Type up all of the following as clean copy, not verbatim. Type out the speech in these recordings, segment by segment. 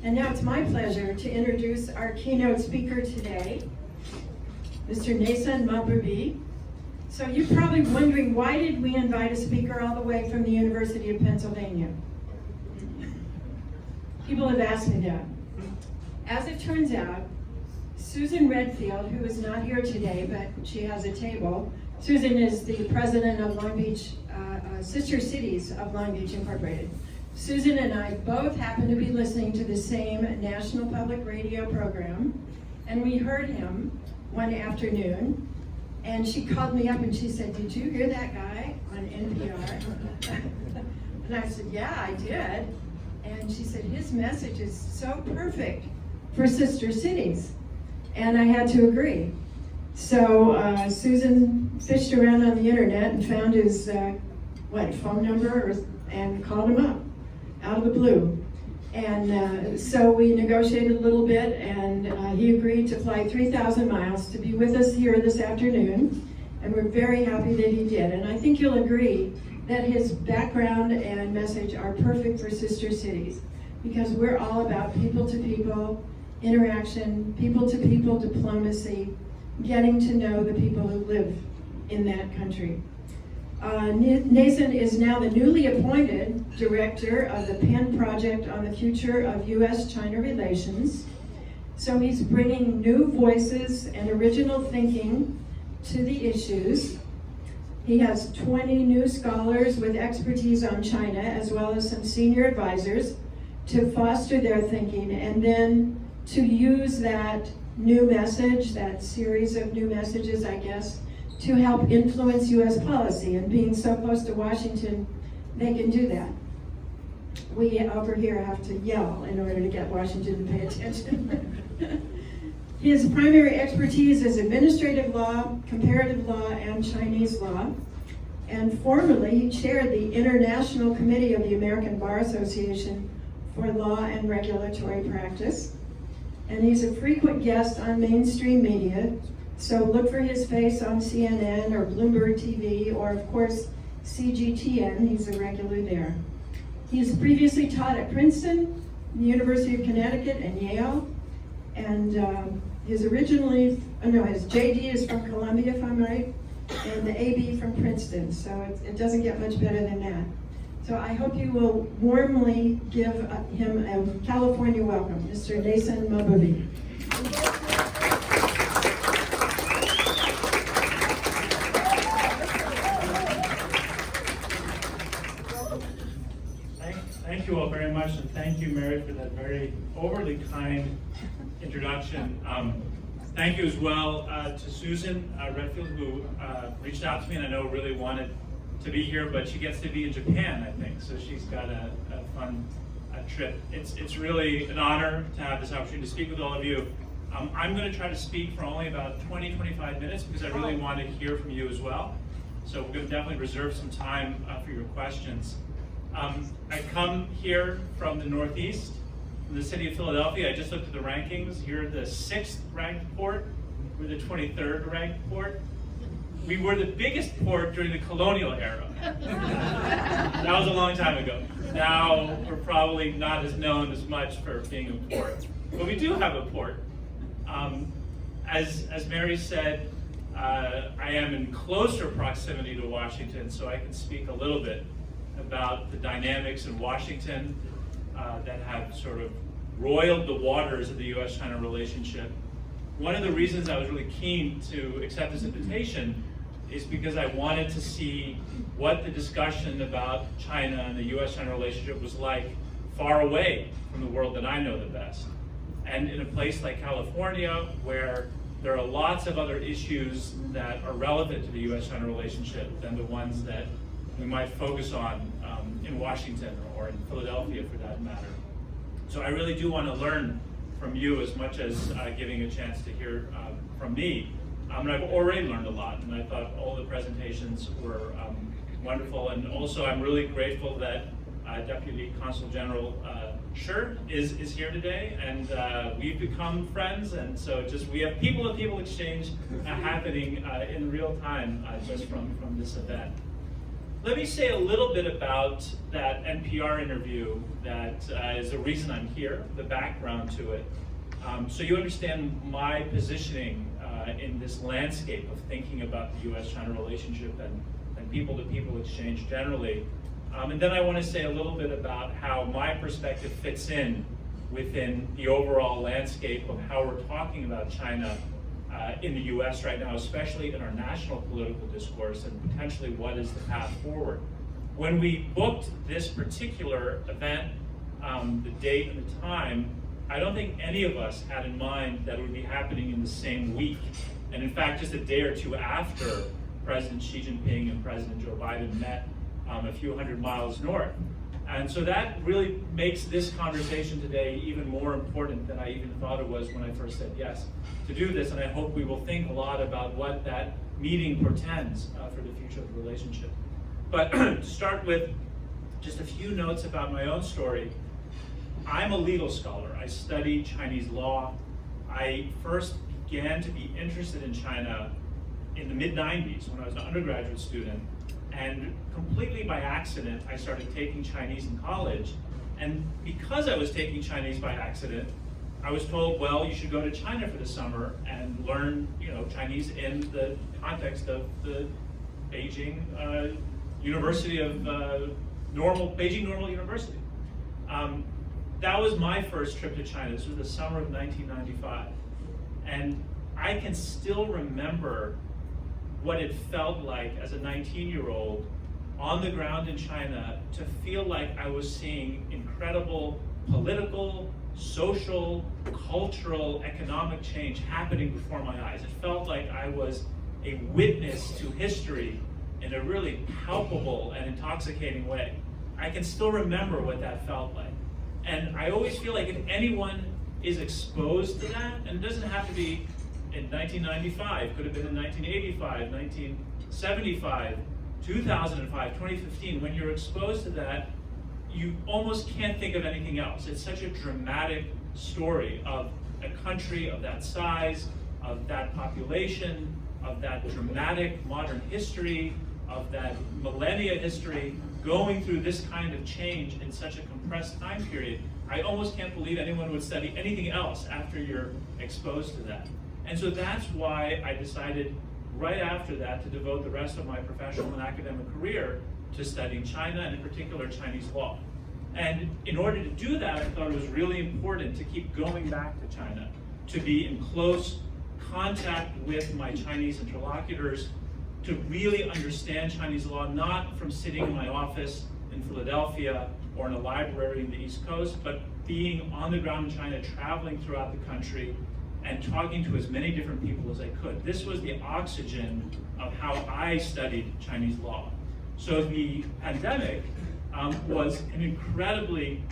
And now it's my pleasure to introduce our keynote speaker today, Mr. Neysun Mahboubi. So you're probably wondering, why did we invite a speaker all the way from the University of Pennsylvania? People have asked me that. As it turns out, Susan Redfield, who is not here today, but she has a table. Susan is the president of Long Beach, Sister Cities of Long Beach Incorporated. Susan and I both happen to be listening to the same National Public Radio program, and we heard him one afternoon, and she called me up and she said, "Did you hear that guy on NPR?" And I said, "Yeah, I did." And she said, "His message is so perfect for Sister Cities." And I had to agree. So Susan fished around on the internet and found his phone number and called him up out of the blue. And so we negotiated a little bit, and he agreed to fly 3,000 miles to be with us here this afternoon. And we're very happy that he did. And I think you'll agree that his background and message are perfect for Sister Cities, because we're all about people-to-people interaction, people-to-people diplomacy, getting to know the people who live in that country. Neysun is now the newly appointed director of the Penn Project on the Future of U.S.-China Relations. So he's bringing new voices and original thinking to the issues. He has 20 new scholars with expertise on China, as well as some senior advisors to foster their thinking, and then to use that new message, that series of new messages, I guess, to help influence U.S. policy. And being so close to Washington, they can do that. We over here have to yell in order to get Washington to pay attention. His primary expertise is administrative law, comparative law, and Chinese law. And formerly, he chaired the International Committee of the American Bar Association for Law and Regulatory Practice. And he's a frequent guest on mainstream media, so look for his face on CNN or Bloomberg TV, or of course CGTN. He's a regular there. He's previously taught at Princeton, the University of Connecticut, and Yale. And his JD is from Columbia, if I'm right, and the AB from Princeton. So it doesn't get much better than that. So I hope you will warmly give him a California welcome, Mr. Neysun Mahboubi. Thank you all very much, and thank you, Mary, for that very overly kind introduction. Thank you as well to Susan Redfield, who reached out to me and I know really wanted to be here, but she gets to be in Japan, I think, so she's got a fun trip. It's really an honor to have this opportunity to speak with all of you. I'm going to try to speak for only about 20-25 minutes because I really want to hear from you as well. So we're going to definitely reserve some time for your questions. I come here from the Northeast, from the city of Philadelphia. I just looked at the rankings. You're the 6th ranked port. We're the 23rd ranked port. We were the biggest port during the colonial era. That was a long time ago. Now we're probably not as known as much for being a port. But we do have a port. As Mary said, I am in closer proximity to Washington, so I can speak a little bit about the dynamics in Washington that have sort of roiled the waters of the U.S.-China relationship. One of the reasons I was really keen to accept this invitation is because I wanted to see what the discussion about China and the U.S.-China relationship was like far away from the world that I know the best. And in a place like California, where there are lots of other issues that are relevant to the U.S.-China relationship than the ones that we might focus on in Washington or in Philadelphia for that matter. So I really do want to learn from you as much as giving a chance to hear from me. And I've already learned a lot, and I thought all the presentations were wonderful. And also I'm really grateful that Deputy Consul General Shirt is here today, and we've become friends, and so we have people-to-people exchange happening in real time just from this event. let me say a little bit about that NPR interview that is the reason I'm here, the background to it. So you understand my positioning in this landscape of thinking about the US-China relationship and people-to-people exchange generally. And then I want to say a little bit about how my perspective fits in within the overall landscape of how we're talking about China in the US right now, especially in our national political discourse, and potentially what is the path forward. When we booked this particular event, the date and the time, I don't think any of us had in mind that it would be happening in the same week. And in fact, just a day or two after President Xi Jinping and President Joe Biden met a few hundred miles north. And so that really makes this conversation today even more important than I even thought it was when I first said yes to do this. And I hope we will think a lot about what that meeting portends for the future of the relationship. But to start with just a few notes about my own story. I'm a legal scholar. I studied Chinese law. I first began to be interested in China in the mid-90s when I was an undergraduate student. And completely by accident, I started taking Chinese in college. And because I was taking Chinese by accident, I was told, well, you should go to China for the summer and learn, Chinese in the context of the Beijing University of Beijing Normal University. That was my first trip to China. This was the summer of 1995. And I can still remember what it felt like as a 19-year-old on the ground in China to feel like I was seeing incredible political, social, cultural, economic change happening before my eyes. It felt like I was a witness to history in a really palpable and intoxicating way. I can still remember what that felt like. And I always feel like if anyone is exposed to that, and it doesn't have to be in 1995, could have been in 1985, 1975, 2005, 2015, when you're exposed to that, you almost can't think of anything else. It's such a dramatic story of a country of that size, of that population, of that dramatic modern history, of that millennia history, going through this kind of change in such a compressed time period. I almost can't believe anyone would study anything else after you're exposed to that. And so that's why I decided right after that to devote the rest of my professional and academic career to studying China, and in particular Chinese law. And in order to do that, I thought it was really important to keep going back to China, to be in close contact with my Chinese interlocutors, to really understand Chinese law, not from sitting in my office in Philadelphia or in a library in the East Coast, but being on the ground in China, traveling throughout the country, and talking to as many different people as I could. This was the oxygen of how I studied Chinese law. So the pandemic was an incredibly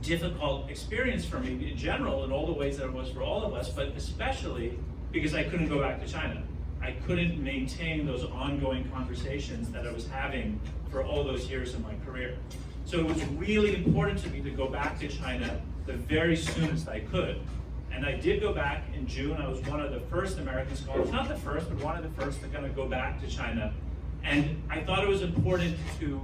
difficult experience for me in general, in all the ways that it was for all of us, but especially because I couldn't go back to China. I couldn't maintain those ongoing conversations that I was having for all those years in my career. So it was really important to me to go back to China the very soonest I could. And I did go back in June. I was one of the first American scholars, not the first, but one of the first to kind of go back to China. And I thought it was important to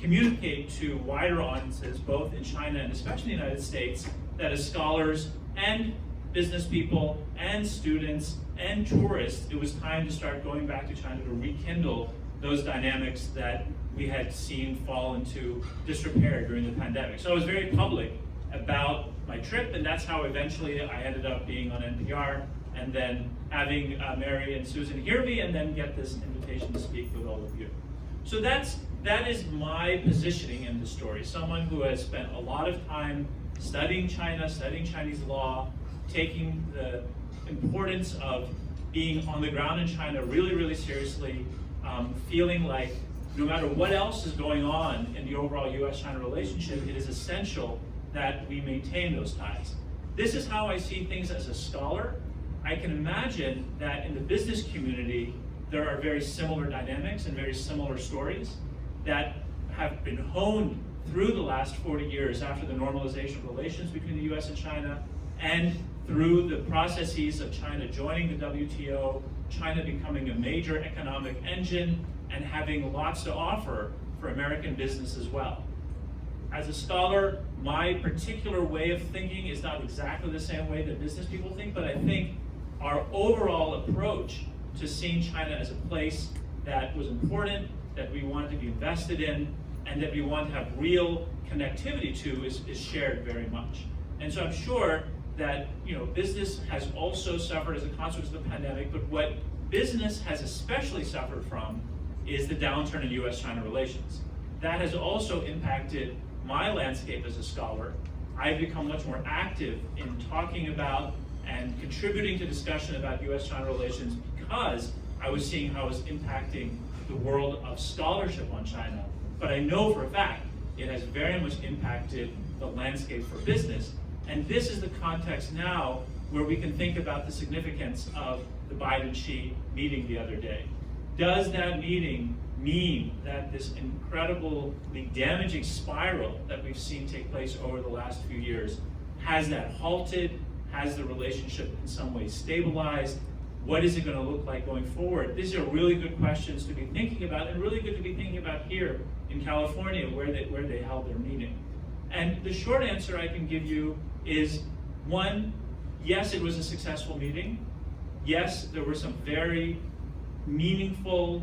communicate to wider audiences, both in China and especially in the United States, that as scholars and business people and students and tourists, it was time to start going back to China to rekindle those dynamics that we had seen fall into disrepair during the pandemic. So I was very public about my trip, and that's how eventually I ended up being on NPR, and then having Mary and Susan hear me, and then get this invitation to speak with all of you. So that is my positioning in the story. Someone who has spent a lot of time studying China, studying Chinese law, taking the importance of being on the ground in China really, really seriously, feeling like no matter what else is going on in the overall US-China relationship, it is essential that we maintain those ties. This is how I see things as a scholar. I can imagine that in the business community, there are very similar dynamics and very similar stories that have been honed through the last 40 years after the normalization of relations between the US and China, and through the processes of China joining the WTO, China becoming a major economic engine, and having lots to offer for American business as well. As a scholar, my particular way of thinking is not exactly the same way that business people think, but I think our overall approach to seeing China as a place that was important, that we wanted to be invested in, and that we want to have real connectivity to is shared very much. And so I'm sure that business has also suffered as a consequence of the pandemic, but what business has especially suffered from is the downturn in US-China relations. That has also impacted my landscape as a scholar. I've become much more active in talking about and contributing to discussion about US-China relations because I was seeing how it was impacting the world of scholarship on China. But I know for a fact it has very much impacted the landscape for business. And this is the context now where we can think about the significance of the Biden-Xi meeting the other day. Does that meeting mean that this incredibly damaging spiral that we've seen take place over the last few years, has that halted? Has the relationship in some way stabilized? What is it going to look like going forward? These are really good questions to be thinking about, and really good to be thinking about here in California where they held their meeting. And the short answer I can give you is, one, yes, it was a successful meeting. Yes, there were some very meaningful,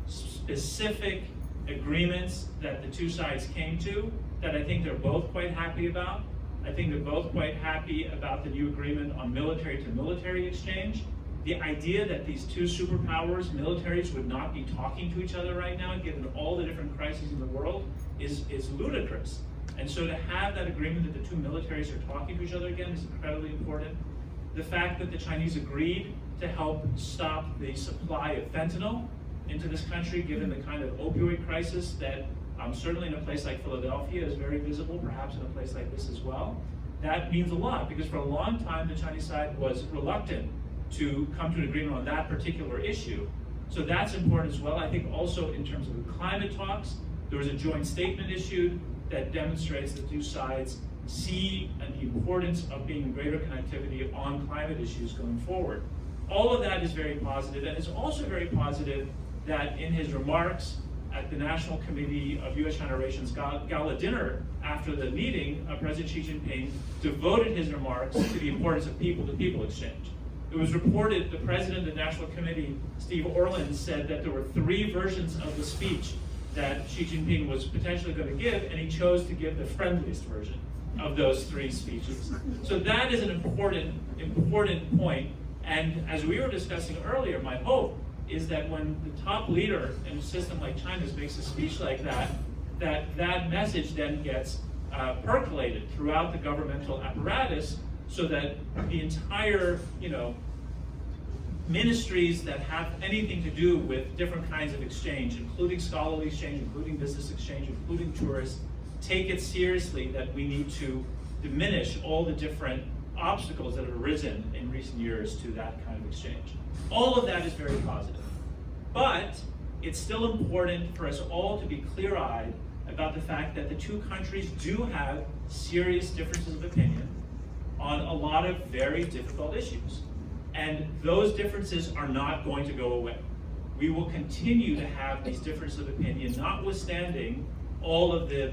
specific agreements that the two sides came to that I think they're both quite happy about. I think they're both quite happy about the new agreement on military-to-military exchange. The idea that these two superpowers, militaries, would not be talking to each other right now, given all the different crises in the world, is ludicrous. And so to have that agreement that the two militaries are talking to each other again is incredibly important. The fact that the Chinese agreed to help stop the supply of fentanyl into this country, given the kind of opioid crisis that certainly in a place like Philadelphia is very visible, perhaps in a place like this as well. That means a lot, because for a long time the Chinese side was reluctant to come to an agreement on that particular issue. So that's important as well. I think also in terms of the climate talks, there was a joint statement issued that demonstrates the two sides see the importance of being in greater connectivity on climate issues going forward. All of that is very positive, and it's also very positive that in his remarks at the National Committee of U.S.-China Relations Gala dinner after the meeting, President Xi Jinping devoted his remarks to the importance of people-to-people exchange. It was reported the president of the National Committee, Steve Orland, said that there were 3 versions of the speech that Xi Jinping was potentially going to give, and he chose to give the friendliest version of those 3 speeches. So that is an important point. And as we were discussing earlier, my hope is that when the top leader in a system like China's makes a speech like that, that message then gets percolated throughout the governmental apparatus, so that the entire, ministries that have anything to do with different kinds of exchange, including scholarly exchange, including business exchange, including tourists, take it seriously that we need to diminish all the different obstacles that have arisen in recent years to that kind of exchange. All of that is very positive. But it's still important for us all to be clear-eyed about the fact that the two countries do have serious differences of opinion on a lot of very difficult issues. And those differences are not going to go away. We will continue to have these differences of opinion, notwithstanding all of the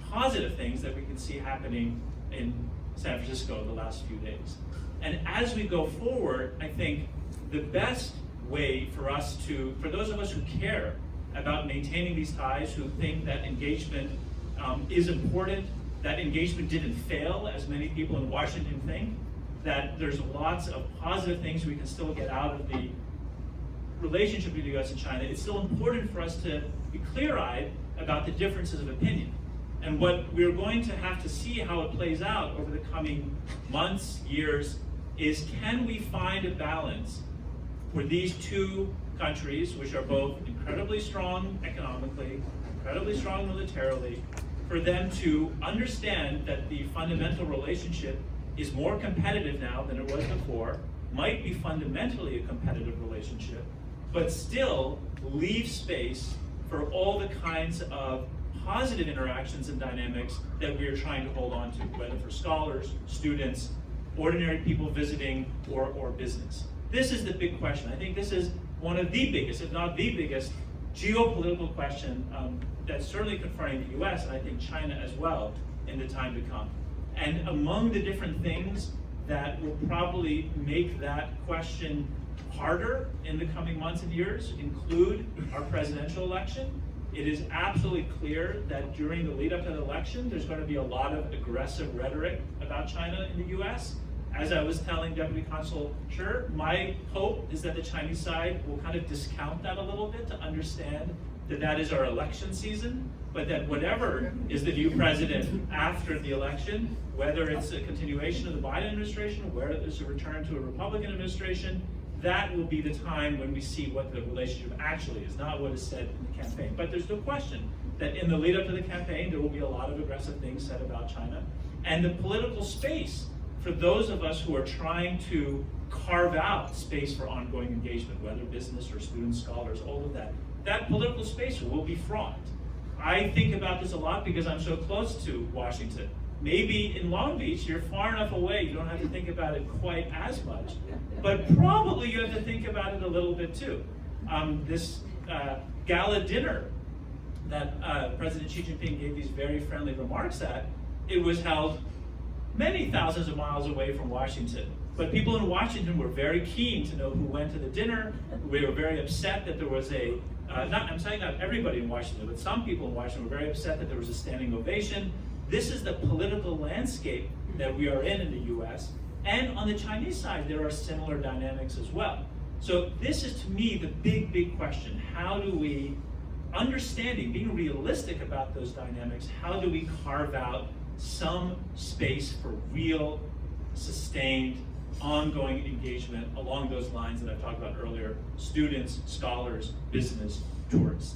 positive things that we can see happening in San Francisco the last few days. And as we go forward, I think the best way for us for those of us who care about maintaining these ties, who think that engagement is important, that engagement didn't fail, as many people in Washington think, that there's lots of positive things we can still get out of the relationship between the US and China. It's still important for us to be clear-eyed about the differences of opinion. And what we're going to have to see how it plays out over the coming months, years, is can we find a balance for these two countries, which are both incredibly strong economically, incredibly strong militarily, for them to understand that the fundamental relationship is more competitive now than it was before, might be fundamentally a competitive relationship, but still leave space for all the kinds of positive interactions and dynamics that we are trying to hold on to, whether for scholars, students, ordinary people visiting, or business. This is the big question. I think this is one of the biggest, if not the biggest, geopolitical question that's certainly confronting the US and I think China as well in the time to come. And among the different things that will probably make that question harder in the coming months and years include our presidential election. It is absolutely clear that during the lead up to the election, there's going to be a lot of aggressive rhetoric about China in the US. As I was telling Deputy Consul Shi, my hope is that the Chinese side will kind of discount that a little bit to understand that that is our election season, but that whatever is the new president after the election, whether it's a continuation of the Biden administration, or whether it's a return to a Republican administration, that will be the time when we see what the relationship actually is, not what is said in the campaign. But there's no question that in the lead up to the campaign, there will be a lot of aggressive things said about China. And the political space for those of us who are trying to carve out space for ongoing engagement, whether business or students, scholars, all of that, that political space will be fraught. I think about this a lot because I'm so close to Washington. Maybe in Long Beach, you're far enough away, you don't have to think about it quite as much. But probably you have to think about it a little bit too. This gala dinner that President Xi Jinping gave these very friendly remarks at, it was held many thousands of miles away from Washington. But people in Washington were very keen to know who went to the dinner. We were very upset that there was a, I'm saying not everybody in Washington, but some people in Washington were very upset that there was a standing ovation. This is the political landscape that we are in the US. And on the Chinese side, there are similar dynamics as well. So this is, to me, the big, big question. How do we, understanding, being realistic about those dynamics, how do we carve out some space for real, sustained, ongoing engagement along those lines that I've talked about earlier, students, scholars, business, tourists.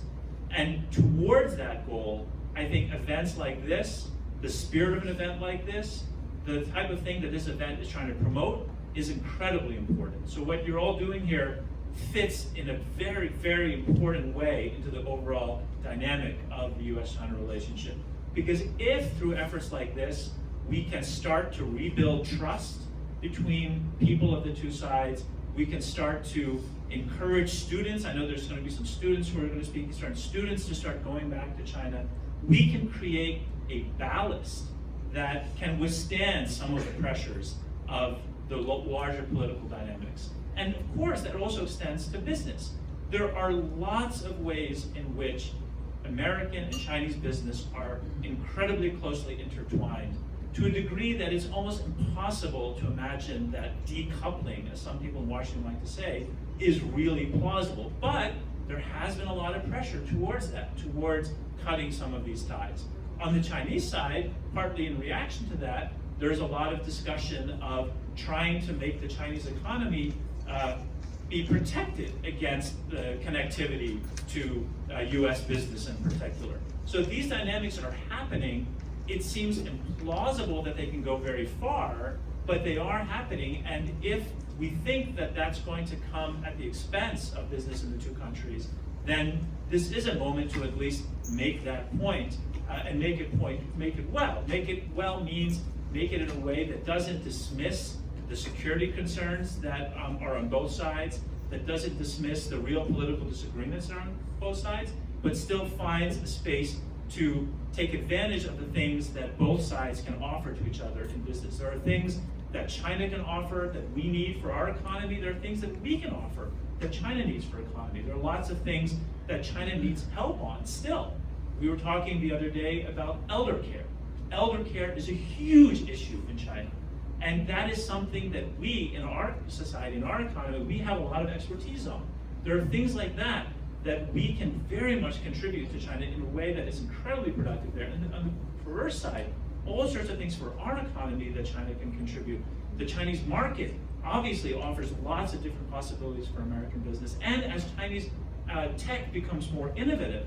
And towards that goal, I think events like this, the spirit of an event like this, the type of thing that this event is trying to promote is incredibly important. So what you're all doing here fits in a very, very important way into the overall dynamic of the US-China relationship. Because if through efforts like this, we can start to rebuild trust between people of the two sides, we can start to encourage students. I know there's going to be some students who are going to speak, students to start going back to China. We can create a ballast that can withstand some of the pressures of the larger political dynamics. And of course, that also extends to business. There are lots of ways in which American and Chinese business are incredibly closely intertwined to a degree that it's almost impossible to imagine that decoupling, as some people in Washington like to say, is really plausible. But there has been a lot of pressure towards that, towards cutting some of these ties. On the Chinese side, partly in reaction to that, there's a lot of discussion of trying to make the Chinese economy be protected against the connectivity to US business in particular. So these dynamics that are happening, it seems implausible that they can go very far, but they are happening. And if we think that that's going to come at the expense of business in the two countries, then this is a moment to at least make that point and make it well. Make it well means make it in a way that doesn't dismiss the security concerns that are on both sides, that doesn't dismiss the real political disagreements that are on both sides, but still finds a space to take advantage of the things that both sides can offer to each other in business. There are things that China can offer that we need for our economy. There are things that we can offer that China needs for economy. There are lots of things that China needs help on still. We were talking the other day about elder care. Elder care is a huge issue in China. And that is something that we, in our society, in our economy, we have a lot of expertise on. There are things like that that we can very much contribute to China in a way that is incredibly productive there. And on the perverse side, all sorts of things for our economy that China can contribute. The Chinese market obviously offers lots of different possibilities for American business. And as Chinese tech becomes more innovative,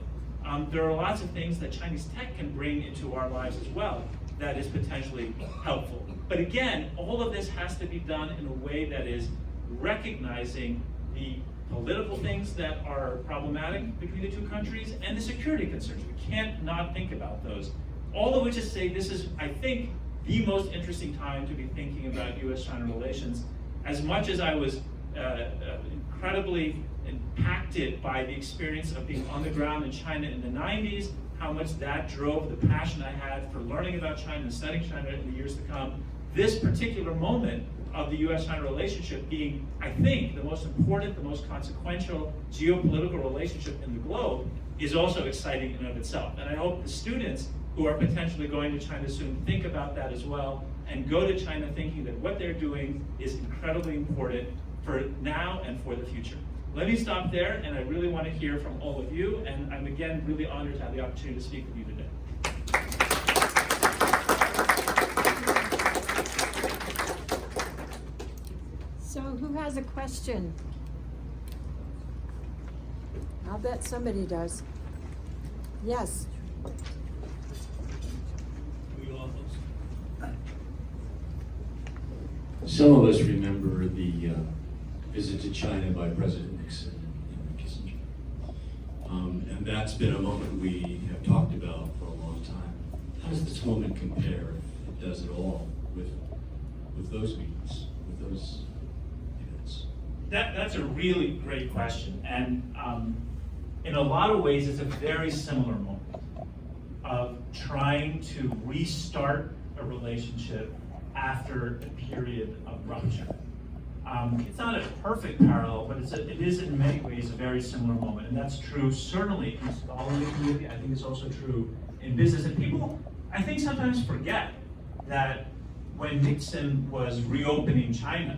there are lots of things that Chinese tech can bring into our lives as well that is potentially helpful. But again, all of this has to be done in a way that is recognizing the political things that are problematic between the two countries and the security concerns. We can't not think about those. All of which is to say this is, I think, the most interesting time to be thinking about US-China relations. As much as I was incredibly impacted by the experience of being on the ground in China in the 90s, how much that drove the passion I had for learning about China and studying China in the years to come. This particular moment of the US-China relationship being, I think, the most important, the most consequential geopolitical relationship in the globe is also exciting in and of itself. And I hope the students who are potentially going to China soon think about that as well and go to China thinking that what they're doing is incredibly important for now and for the future. Let me stop there, and I really want to hear from all of you, and I'm again really honored to have the opportunity to speak with you today. So who has a question? I'll bet somebody does. Yes. Some of us remember the visit to China by President Nixon and Kissinger. And that's been a moment we have talked about for a long time. How does this moment compare, if it does at all, with those meetings, with those events? That's a really great question. And in a lot of ways, it's a very similar moment of trying to restart a relationship after a period of rupture. It's not a perfect parallel, but it is in many ways a very similar moment. And that's true certainly in the scholarly community. I think it's also true in business. And people, I think, sometimes forget that when Nixon was reopening China,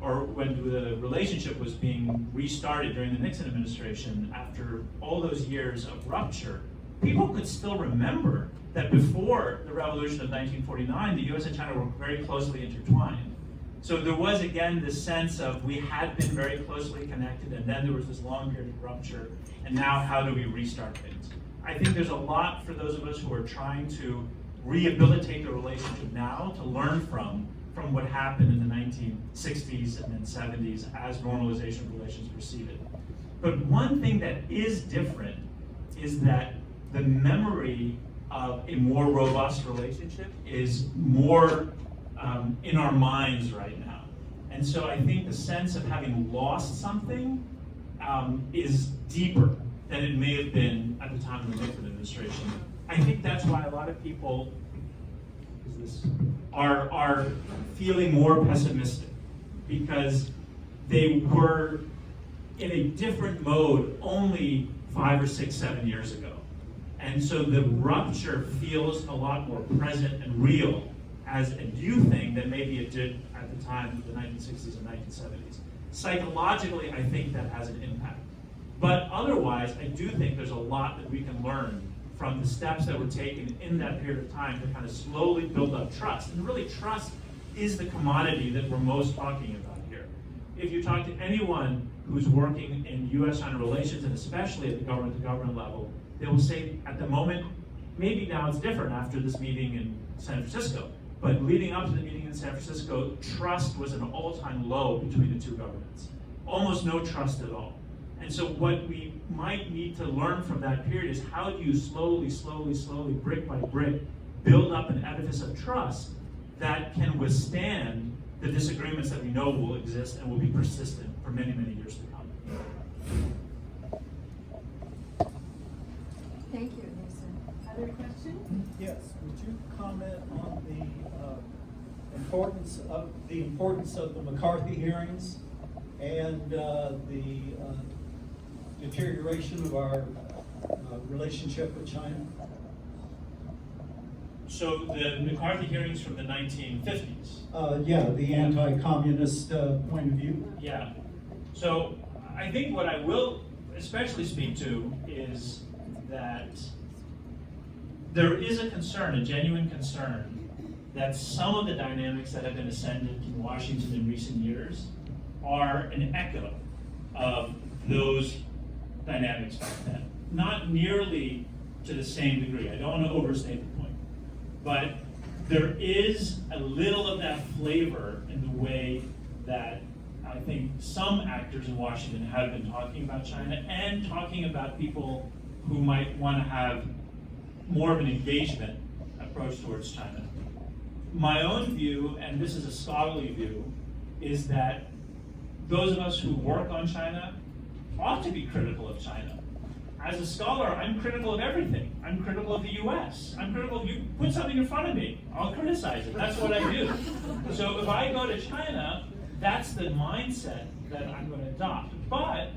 or when the relationship was being restarted during the Nixon administration after all those years of rupture, people could still remember that before the revolution of 1949, the US and China were very closely intertwined. So there was, again, this sense of we had been very closely connected, and then there was this long period of rupture, and now how do we restart things? I think there's a lot for those of us who are trying to rehabilitate the relationship now, to learn from what happened in the 1960s and then 70s as normalization of relations proceeded. But one thing that is different is that the memory of a more robust relationship is more in our minds right now. And so I think the sense of having lost something is deeper than it may have been at the time of the Nixon administration. I think that's why a lot of people are feeling more pessimistic, because they were in a different mode only 5 or 6, 7 years ago. And so the rupture feels a lot more present and real as a new thing than maybe it did at the time of the 1960s and 1970s. Psychologically, I think that has an impact. But otherwise, I do think there's a lot that we can learn from the steps that were taken in that period of time to kind of slowly build up trust. And really, trust is the commodity that we're most talking about here. If you talk to anyone who's working in US-China relations, and especially at the government-to-government level, they will say at the moment, maybe now it's different after this meeting in San Francisco, but leading up to the meeting in San Francisco, trust was at an all-time low between the two governments. Almost no trust at all. And so what we might need to learn from that period is how do you slowly, brick by brick, build up an edifice of trust that can withstand the disagreements that we know will exist and will be persistent for many, many years to come. Thank you, Neysun. Other questions? Yes, would you comment on the importance of the McCarthy hearings and the deterioration of our relationship with China? So the McCarthy hearings from the 1950s. Yeah, the anti-communist point of view. Yeah. So I think what I will especially speak to is that there is a concern, a genuine concern, that some of the dynamics that have been ascended in Washington in recent years are an echo of those dynamics back then. Not nearly to the same degree. I don't want to overstate the point. But there is a little of that flavor in the way that I think some actors in Washington have been talking about China and talking about people who might want to have more of an engagement approach towards China. My own view, and this is a scholarly view, is that those of us who work on China ought to be critical of China. As a scholar, I'm critical of everything. I'm critical of the US. I'm critical of you put something in front of me, I'll criticize it. That's what I do. So if I go to China, that's the mindset that I'm going to adopt. But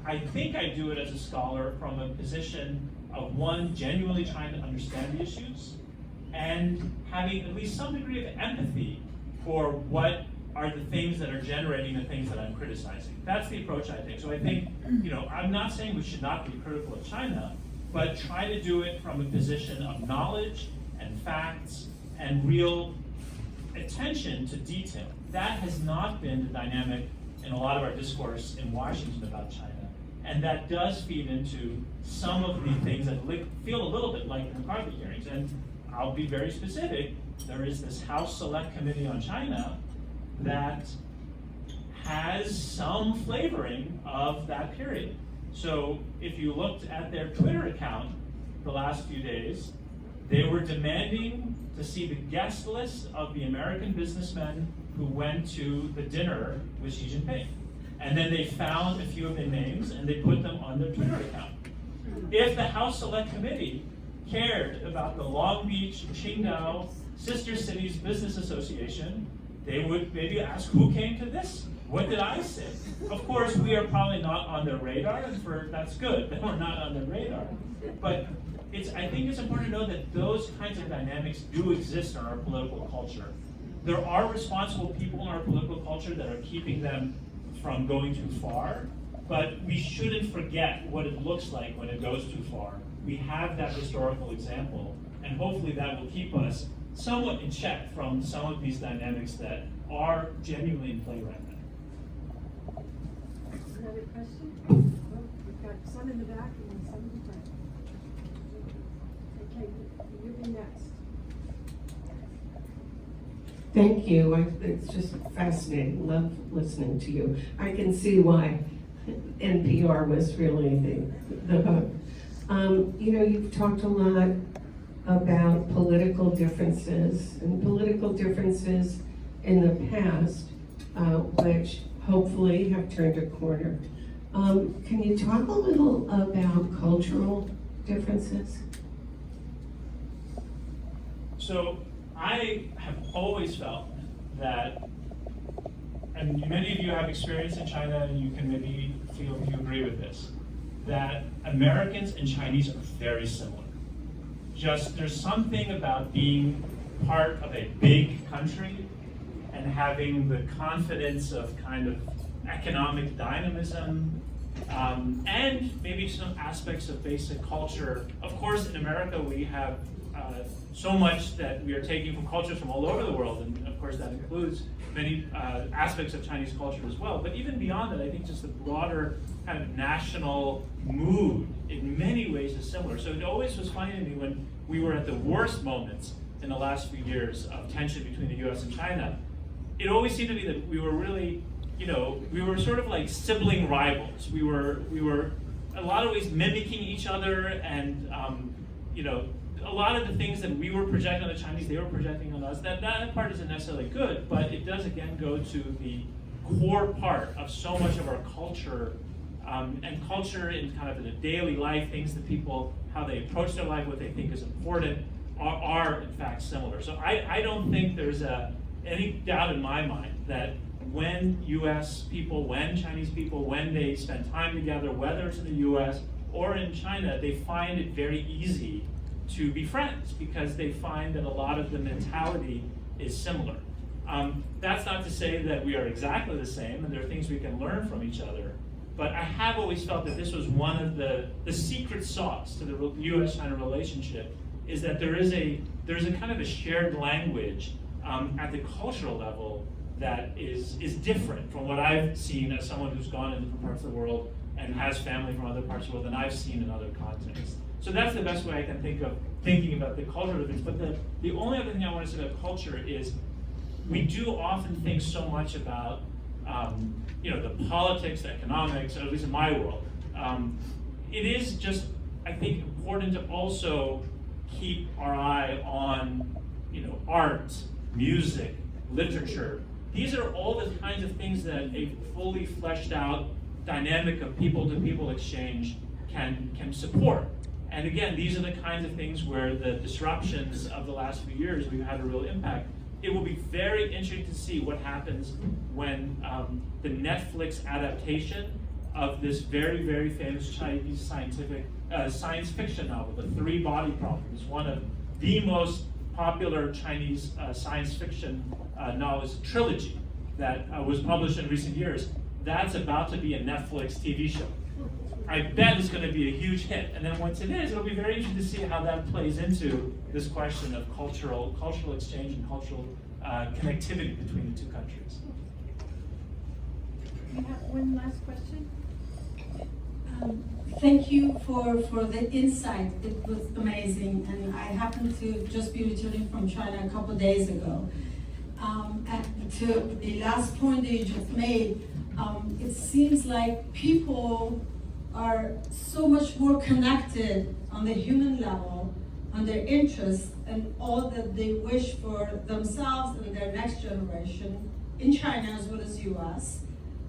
I think I do it as a scholar from a position of one, genuinely trying to understand the issues, and having at least some degree of empathy for what are the things that are generating the things that I'm criticizing. That's the approach I take. So I think, I'm not saying we should not be critical of China, but try to do it from a position of knowledge and facts and real attention to detail. That has not been the dynamic in a lot of our discourse in Washington about China. And that does feed into some of the things that feel a little bit like the McCarthy hearings. And I'll be very specific. There is this House Select Committee on China that has some flavoring of that period. So if you looked at their Twitter account the last few days, they were demanding to see the guest list of the American businessmen who went to the dinner with Xi Jinping. And then they found a few of their names and they put them on their Twitter account. If the House Select Committee cared about the Long Beach Qingdao Sister Cities Business Association, they would maybe ask, who came to this? What did I say? Of course, we are probably not on their radar, and that's good that we're not on their radar. But I think it's important to know that those kinds of dynamics do exist in our political culture. There are responsible people in our political culture that are keeping them from going too far, but we shouldn't forget what it looks like when it goes too far. We have that historical example, and hopefully that will keep us somewhat in check from some of these dynamics that are genuinely in play right now. Another question? Well, we've got some in the back and some in the front. Okay, you'll be next. Thank you. It's just fascinating. Love listening to you. I can see why NPR was really the hook. You've talked a lot about political differences in the past, which hopefully have turned a corner. Can you talk a little about cultural differences? So I have always felt that, and many of you have experience in China, and you can maybe feel if you agree with this, that Americans and Chinese are very similar. Just there's something about being part of a big country and having the confidence of kind of economic dynamism, and maybe some aspects of basic culture. Of course, in America, we have so much that we are taking from cultures from all over the world, and of course that includes many aspects of Chinese culture as well. But even beyond that, I think just the broader kind of national mood in many ways is similar. So it always was funny to me when we were at the worst moments in the last few years of tension between the US and China. It always seemed to me that we were really, we were sort of like sibling rivals. We were a lot of ways mimicking each other, and a lot of the things that we were projecting on the Chinese, they were projecting on us. That part isn't necessarily good, but it does again go to the core part of so much of our culture, and culture in kind of in a daily life, things that people, how they approach their life, what they think is important, are in fact similar. So I don't think there's any doubt in my mind that when US people, when Chinese people, when they spend time together, whether it's in the US or in China, they find it very easy to be friends because they find that a lot of the mentality is similar. That's not to say that we are exactly the same, and there are things we can learn from each other, but I have always felt that this was one of the secret sauce to the US-China relationship, is that there's a kind of a shared language at the cultural level that is different from what I've seen as someone who's gone in different parts of the world and has family from other parts of the world than I've seen in other contexts. So that's the best way I can think of thinking about the cultural difference. But the only other thing I want to say about culture is we do often think so much about the politics, the economics, at least in my world. It is just, I think, important to also keep our eye on art, music, literature, These are all the kinds of things that a fully fleshed out dynamic of people-to-people exchange can support. And again, these are the kinds of things where the disruptions of the last few years, we've had a real impact. It will be very interesting to see what happens when the Netflix adaptation of this very, very famous Chinese science fiction novel, The Three Body Problem, is one of the most popular Chinese science fiction novels trilogy that was published in recent years. That's about to be a Netflix TV show. I bet it's going to be a huge hit. And then once it is, it'll be very interesting to see how that plays into this question of cultural exchange and cultural connectivity between the two countries. You have one last question? Thank you for the insight. It was amazing, and I happened to just be returning from China a couple of days ago. And to the last point that you just made, it seems like people are so much more connected on the human level, on their interests, and all that they wish for themselves and their next generation in China as well as US.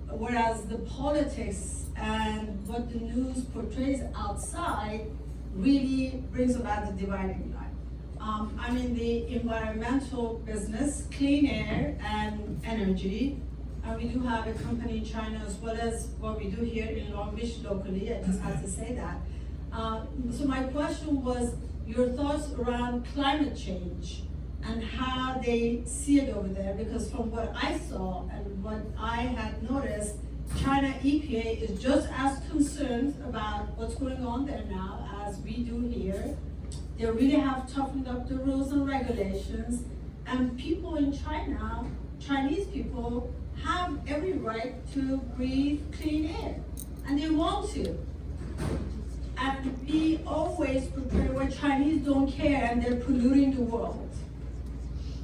Whereas the politics and what the news portrays outside really brings about the dividing line. I'm in the environmental business, clean air and energy. And we do have a company in China as well as what we do here in Long Beach locally. I just had to say that. So my question was your thoughts around climate change and how they see it over there, because from what I saw and what I had noticed, China EPA is just as concerned about what's going on there now as we do here. They really have toughened up the rules and regulations, and people in China, Chinese people, have every right to breathe clean air, and they want to. And we always prepare where Chinese don't care and they're polluting the world,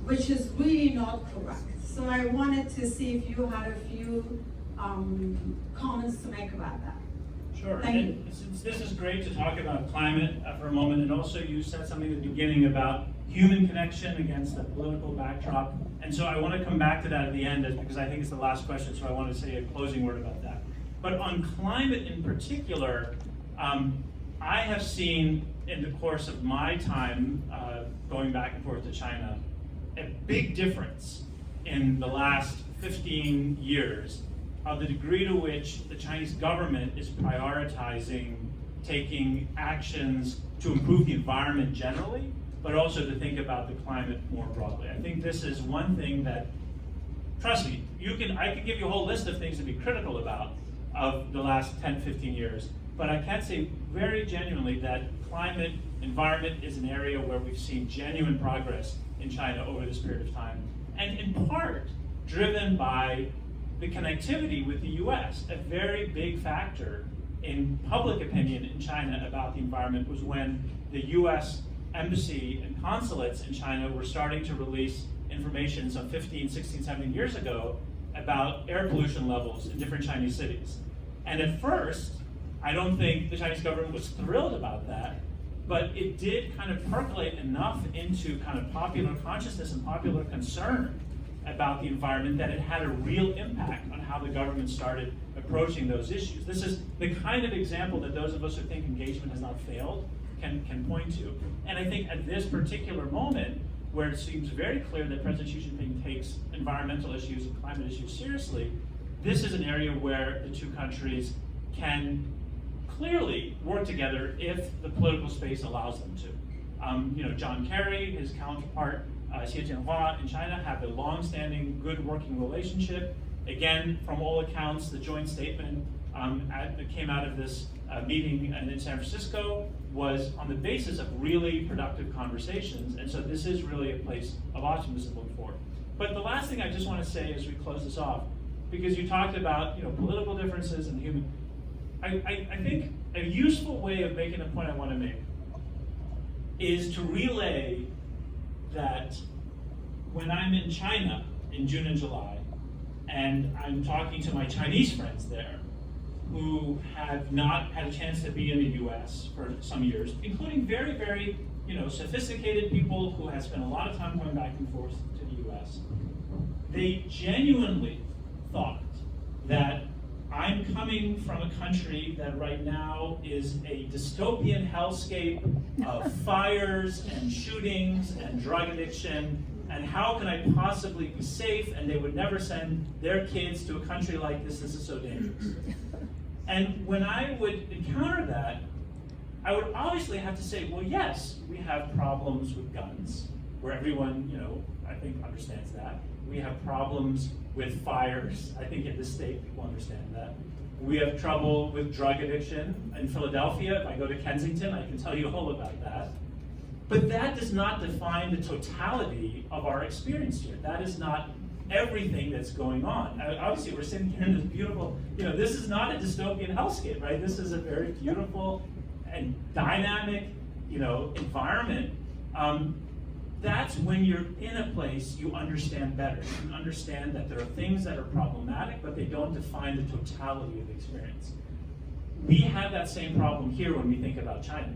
which is really not correct. So I wanted to see if you had a few comments to make about that. Sure. Thank you. And since this is great to talk about climate for a moment, and also you said something at the beginning about human connection against the political backdrop. And so I want to come back to that at the end because I think it's the last question, so I want to say a closing word about that. But on climate in particular, I have seen in the course of my time going back and forth to China, a big difference in the last 15 years of the degree to which the Chinese government is prioritizing taking actions to improve the environment generally, but also to think about the climate more broadly. I think this is one thing that, trust me, I could give you a whole list of things to be critical about of the last 10, 15 years, but I can say very genuinely that climate environment is an area where we've seen genuine progress in China over this period of time, and in part driven by the connectivity with the US. A very big factor in public opinion in China about the environment was when the US embassy and consulates in China were starting to release information some 15, 16, 17 years ago about air pollution levels in different Chinese cities. And at first, I don't think the Chinese government was thrilled about that, but it did kind of percolate enough into kind of popular consciousness and popular concern about the environment that it had a real impact on how the government started approaching those issues. This is the kind of example that those of us who think engagement has not failed can point to. And I think at this particular moment, where it seems very clear that President Xi Jinping takes environmental issues and climate issues seriously, this is an area where the two countries can clearly work together if the political space allows them to. John Kerry, his counterpart, Xie Jianhua in China, have a long-standing, good working relationship. Again, from all accounts, the joint statement that came out of this meeting in San Francisco was on the basis of really productive conversations, and so this is really a place of optimism looking forward. But the last thing I just want to say as we close this off, because you talked about political differences and human, I think a useful way of making the point I want to make is to relay that when I'm in China in June and July, and I'm talking to my Chinese friends there, who have not had a chance to be in the US for some years, including very, very sophisticated people who have spent a lot of time going back and forth to the US. they genuinely thought that I'm coming from a country that right now is a dystopian hellscape of fires and shootings and drug addiction, and how can I possibly be safe? And they would never send their kids to a country like this. This is so dangerous. And when I would encounter that, I would obviously have to say, well, yes, we have problems with guns, where everyone, I think understands that. We have problems with fires. I think in this state, people understand that. We have trouble with drug addiction. In Philadelphia, if I go to Kensington, I can tell you all about that. But that does not define the totality of our experience here. That is not everything that's going on. Obviously, we're sitting here in this beautiful, this is not a dystopian hellscape, right? This is a very beautiful and dynamic, environment. That's when you're in a place you understand better. You understand that there are things that are problematic, but they don't define the totality of the experience. We have that same problem here when we think about China.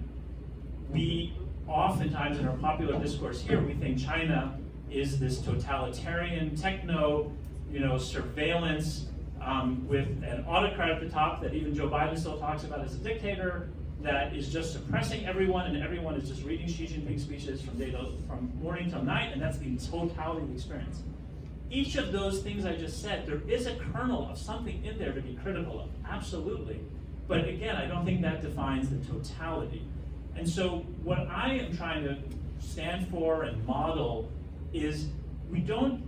We oftentimes in our popular discourse here, we think China is this totalitarian techno, surveillance with an autocrat at the top that even Joe Biden still talks about as a dictator, that is just suppressing everyone, and everyone is just reading Xi Jinping speeches from morning till night, and that's the totality of the experience. Each of those things I just said, there is a kernel of something in there to be critical of, absolutely. But again, I don't think that defines the totality. And so what I am trying to stand for and model is we don't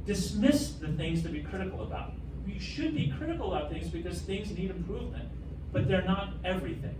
dismiss the things to be critical about. We should be critical about things because things need improvement, but they're not everything.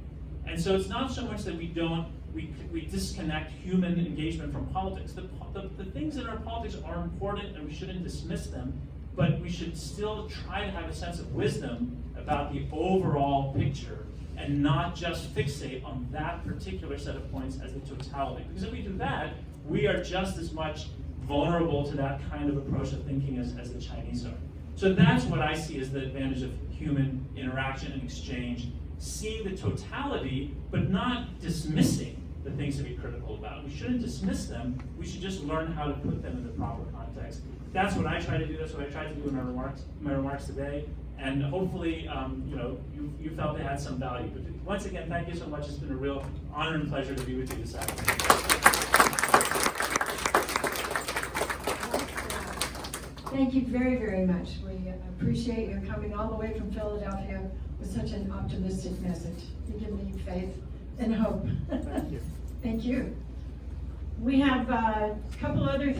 And so it's not so much that we disconnect human engagement from politics. The things in our politics are important and we shouldn't dismiss them, but we should still try to have a sense of wisdom about the overall picture and not just fixate on that particular set of points as the totality. Because if we do that, we are just as much vulnerable to that kind of approach of thinking as the Chinese are. So that's what I see as the advantage of human interaction and exchange, seeing the totality, but not dismissing the things to be critical about. We shouldn't dismiss them, we should just learn how to put them in the proper context. That's what I try to do, that's what I tried to do in my remarks today, and hopefully you felt they had some value. But once again, thank you so much, it's been a real honor and pleasure to be with you this afternoon. Thank you very, very much. We appreciate your coming all the way from Philadelphia with such an optimistic message. You give me faith and hope. Thank you. Thank you. We have a couple other things.